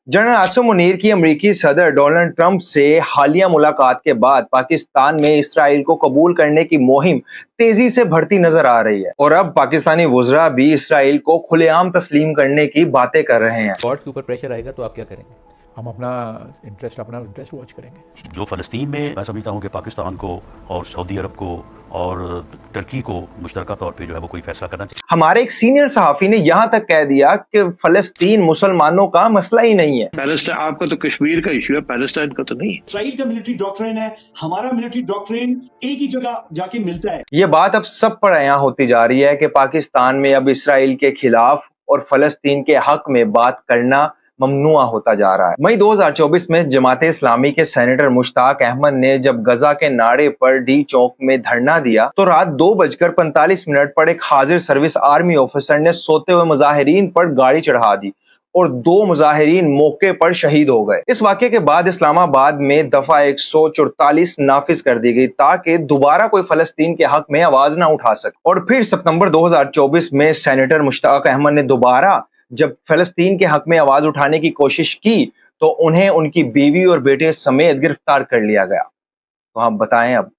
General Asim Munir की अमेरिकी सदर डोनाल्ड ट्रंप से हालिया मुलाकात के बाद पाकिस्तान में इसराइल को कबूल करने की मुहिम तेजी से बढ़ती नजर आ रही है और अब पाकिस्तानी वुज़रा भी इसराइल को खुलेआम तस्लीम करने की बातें कर रहे हैं। गॉड्स के ऊपर प्रेशर आएगा तो आप क्या करेंगे? हम अपना इंटरेस्ट वॉच करेंगे। जो फ़लस्तीन में मैं समझता हूँ कि पाकिस्तान को और सऊदी अरब को और तुर्की को मुश्तरका तौर पे जो है वो कोई फैसला करना चाहिए। हमारे एक सीनियर सहाफ़ी ने यहाँ तक कह दिया कि फलस्तीन मुसलमानों का मसला ही नहीं है। पैलेस्टाइन आपका तो कश्मीर का इशू है, पैलेस्टाइन का तो नहीं। इसराइल का मिलिट्री डॉक्ट्रिन है, हमारा मिलिट्री डॉक्ट्रिन एक ही जगह जाके मिलता है। ये बात अब सब पर अयां होती जा रही है कि पाकिस्तान में अब इसराइल के खिलाफ और फलस्तीन के हक में बात करना ममनुआ होता जा रहा है। मई 2024 में जमाते इस्लामी के सेनेटर मुश्ताक अहमद ने जब गजा के नाड़े पर डी चौक में धरना दिया तो रात 2:45 पर एक हाजिर सर्विस आर्मी ऑफिसर ने सोते हुए मुजाहिरीन पर गाड़ी चढ़ा दी और 2 मुजाहिरीन मौके पर शहीद हो गए। इस वाक़े के बाद इस्लामाबाद में दफा 144 नाफिज कर दी गई ताकि दोबारा कोई फलस्तीन के हक में आवाज ना उठा सके। और फिर सितंबर 2024 में सेनेटर मुश्ताक अहमद ने दोबारा जब फलस्तीन के हक में आवाज उठाने की कोशिश की तो उन्हें उनकी बीवी और बेटे समेत गिरफ्तार कर लिया गया। तो आप बताएं अब